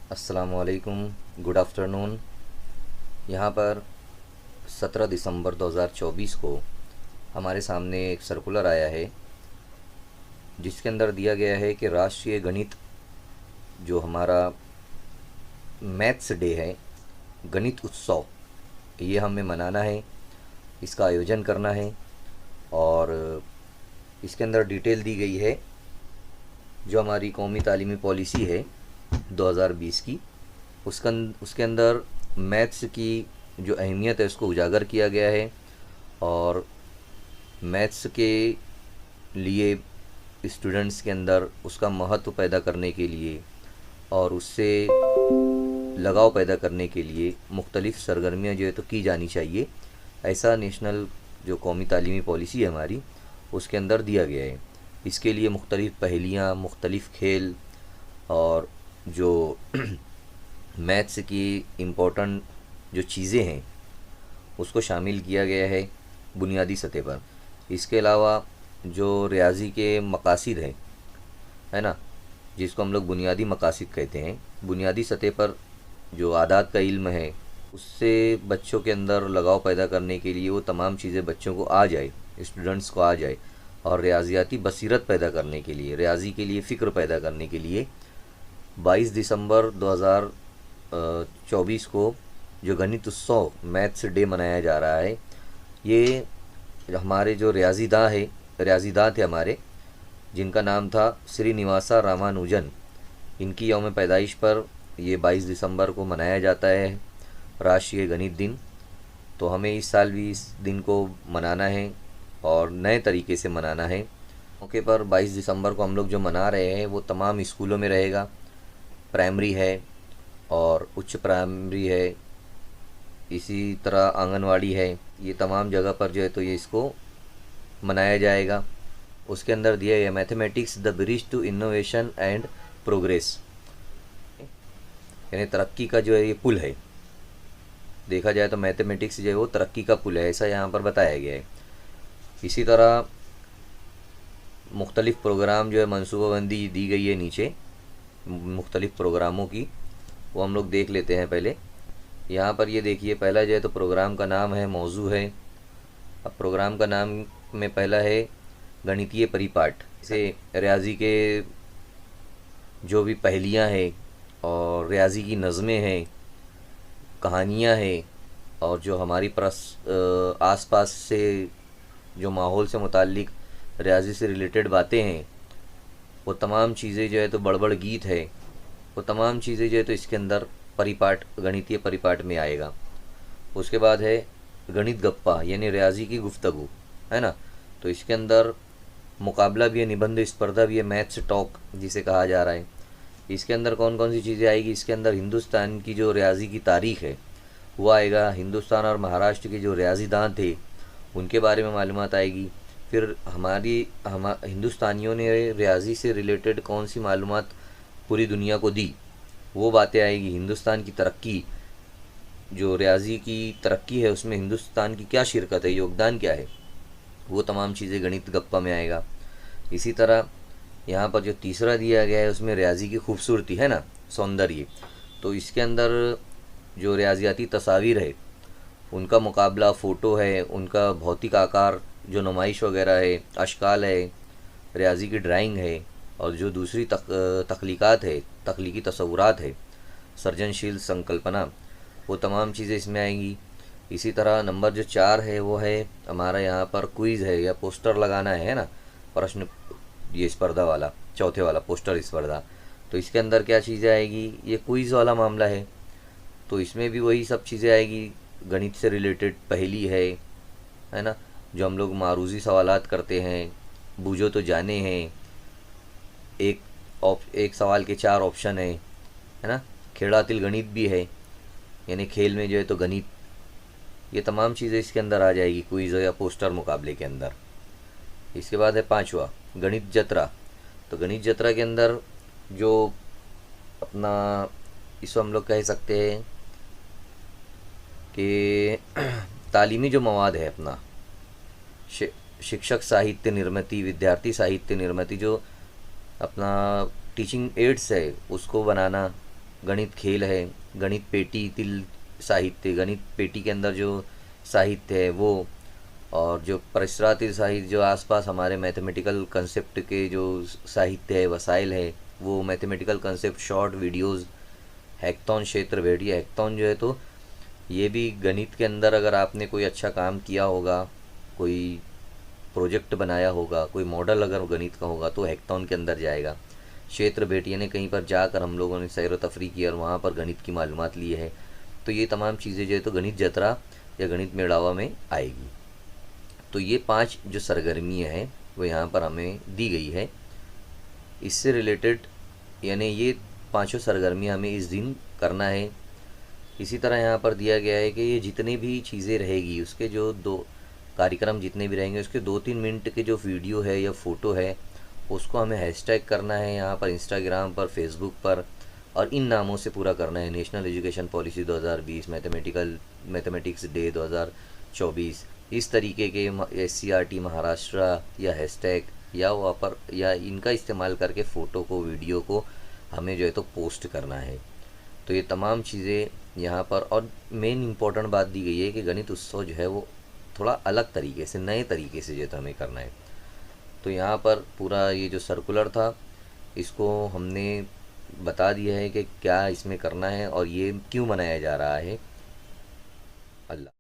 अस्सलामुअलैकुम, good afternoon. यहाँ पर 17 दिसंबर 2024 को हमारे सामने एक सर्कुलर आया है जिसके अंदर दिया गया है कि राष्ट्रीय गणित जो हमारा मैथ्स डे है, गणित उत्सव, ये हमें मनाना है, इसका आयोजन करना है। और इसके अंदर डिटेल दी गई है जो हमारी कौमी तालीमी पॉलिसी है 2020 की। उसके अंदर मैथ्स की जो अहमियत है उसको उजागर किया गया है। और मैथ्स के लिए स्टूडेंट्स के अंदर उसका महत्व पैदा करने के लिए और उससे लगाव पैदा करने के लिए मुख्तलिफ़ सरगर्मियाँ जो है तो की जानी चाहिए, ऐसा नेशनल जो कौमी तालीमी पॉलिसी है हमारी, उसके अंदर दिया गया है। इसके लिए मुख्तलिफ़ पहेलियाँ, मुख्तलिफ़ खेल और जो मैथ्स की इम्पोर्टेंट जो चीज़ें हैं उसको शामिल किया गया है बुनियादी सतह पर। इसके अलावा जो रियाजी के मकासिद हैं, है ना, जिसको हम लोग बुनियादी मकासिद कहते हैं, बुनियादी सतह पर जो आदात का इल्म है उससे बच्चों के अंदर लगाव पैदा करने के लिए वो तमाम चीज़ें बच्चों को आ जाए, स्टूडेंट्स को आ जाए। और रियाजियाती बसीरत पैदा करने के लिए, रियाजी के लिए फ़िक्र पैदा करने के लिए 22 दिसंबर 2024 को जो गणित उत्सव मैथ्स डे मनाया जा रहा है, ये हमारे जो रियाजीदाँ थे हमारे, जिनका नाम था श्रीनिवासा रामानुजन, इनकी यौम पैदाइश पर ये 22 दिसंबर को मनाया जाता है राष्ट्रीय गणित दिन। तो हमें इस साल भी इस दिन को मनाना है और नए तरीके से मनाना है। मौके पर 22 दिसंबर को हम लोग जो मना रहे हैं वो तमाम स्कूलों में रहेगा, प्राइमरी है और उच्च प्राइमरी है, इसी तरह आंगनवाड़ी है, ये तमाम जगह पर जो है तो ये इसको मनाया जाएगा। उसके अंदर दिया गया mathematics the bridge to innovation and progress, यानी तरक्की का जो है ये पुल है। देखा जाए तो मैथमेटिक्स जो है वो तरक्की का पुल है, ऐसा यहाँ पर बताया गया है। इसी तरह मुख्तलिफ़ प्रोग्राम जो है मनसूबाबंदी दी गई है नीचे मुख्तलिफ़ प्रोग्रामों की, वो हम लोग देख लेते हैं पहले। यहाँ पर ये देखिए, पहला जो है तो प्रोग्राम का नाम है, मौजू है। अब प्रोग्राम का नाम में पहला है गणितीय परिपाठ, से रियाजी के जो भी पहेलियाँ हैं और रियाजी की नज़में हैं, कहानियाँ हैं, और जो हमारी आसपास से जो माहौल से मुताल्लिक़ रियाजी से रिलेटेड बातें हैं, वो तमाम चीज़ें जो है तो बड़बड़ गीत है, वो तमाम चीज़ें जो है तो इसके अंदर परिपाठ, गणितीय परिपाठ में आएगा। उसके बाद है गणित गप्पा, यानी रियाजी की गुफ्तगू, है ना। तो इसके अंदर मुकाबला भी है, निबंध स्पर्धा भी है, मैथ्स टॉक जिसे कहा जा रहा है। इसके अंदर कौन कौन सी चीज़ें आएगी? इसके अंदर हिंदुस्तान की जो रियाजी की तारीख़ है वो आएगा, हिंदुस्तान और महाराष्ट्र के जो रियाजीदान थे उनके बारे में मालूमात आएगी। फिर हम हिंदुस्तानियों ने रियाजी से रिलेटेड कौन सी मालूमात पूरी दुनिया को दी, वो बातें आएगी। हिंदुस्तान की तरक्की, जो रियाजी की तरक्की है उसमें हिंदुस्तान की क्या शिरकत है, योगदान क्या है, वो तमाम चीज़ें गणित गप्पा में आएगा। इसी तरह यहाँ पर जो तीसरा दिया गया है उसमें रियाजी की खूबसूरती, है ना, सौंदर्य। तो इसके अंदर जो रियाजियाती तस्वीर है उनका मुकाबला, फ़ोटो है, उनका भौतिक आकार, जो नुमाइश वगैरह है, अशकाल है, रियाजी की ड्राइंग है, और जो दूसरी तख्लीक़ात है, तख्लीकी तसव्वुरात है, सृजनशील संकल्पना, वो तमाम चीज़ें इसमें आएंगी। इसी तरह नंबर जो 4 है वो है हमारा यहाँ पर क्विज़ है, या पोस्टर लगाना है ना, प्रश्न, ये स्पर्धा वाला, चौथे वाला पोस्टर स्पर्धा। तो इसके अंदर क्या चीज़ें आएगी? ये क्विज़ वाला मामला है, तो इसमें भी वही सब चीज़ें आएगी। गणित से रिलेटेड पहेली है ना, जो हम लोग मारूजी सवालात करते हैं, बूझो तो जाने हैं, एक सवाल के 4 ऑप्शन है ना। खेड़ातिल गणित भी है, यानी खेल में जो है तो गणित, ये तमाम चीज़ें इसके अंदर आ जाएगी क्विज़ या पोस्टर मुकाबले के अंदर। इसके बाद है 5वां गणित जत्रा। तो गणित जत्रा के अंदर जो अपना, इसको हम लोग कह सकते हैं कि तालीमी जो मवाद है अपना, शिक्षक साहित्य निर्मिति, विद्यार्थी साहित्य निर्मिति, जो अपना टीचिंग एड्स है उसको बनाना, गणित खेल है, गणित पेटी तिल साहित्य, गणित पेटी के अंदर जो साहित्य है वो, और जो परिसरातील साहित्य जो आसपास हमारे मैथमेटिकल कंसेप्ट के जो साहित्य है, वसाइल है, वो mathematical concept, short videos, hackathon क्षेत्र भेड़िए। हैकथॉन जो है तो ये भी गणित के अंदर अगर आपने कोई अच्छा काम किया होगा, कोई प्रोजेक्ट बनाया होगा, कोई मॉडल अगर गणित का होगा तो हैकथॉन के अंदर जाएगा। क्षेत्र भेट यानी कहीं पर जाकर हम लोगों ने सैर व तफरी की और वहाँ पर गणित की मालूमात ली है। तो ये तमाम चीज़ें जो है तो गणित जतरा या गणित मेड़ावा में आएगी। तो ये 5 जो सरगर्मियाँ हैं वो यहाँ पर हमें दी गई है। इससे रिलेटेड यानी ये 5 सरगर्मियाँ हमें इस दिन करना है। इसी तरह यहाँ पर दिया गया है कि ये जितनी भी चीज़ें रहेगी उसके जो 2 कार्यक्रम जितने भी रहेंगे उसके 2-3 मिनट के जो वीडियो है या फ़ोटो है उसको हमें हैशटैग करना है यहाँ पर इंस्टाग्राम पर, फेसबुक पर, और इन नामों से पूरा करना है। National education policy 2020, mathematics day 2024, इस तरीके के SCRT महाराष्ट्र या हैशटैग या वहाँ पर या इनका इस्तेमाल करके फ़ोटो को, वीडियो को हमें जो है तो पोस्ट करना है। तो ये तमाम चीज़ें यहाँ पर, और मेन इम्पॉर्टेंट बात दी गई है कि गणित उत्सव जो है वो थोड़ा अलग तरीके से, नए तरीके से जो है तो हमें करना है। तो यहाँ पर पूरा ये जो सर्कुलर था इसको हमने बता दिया है कि क्या इसमें करना है और ये क्यों मनाया जा रहा है। अल्लाह।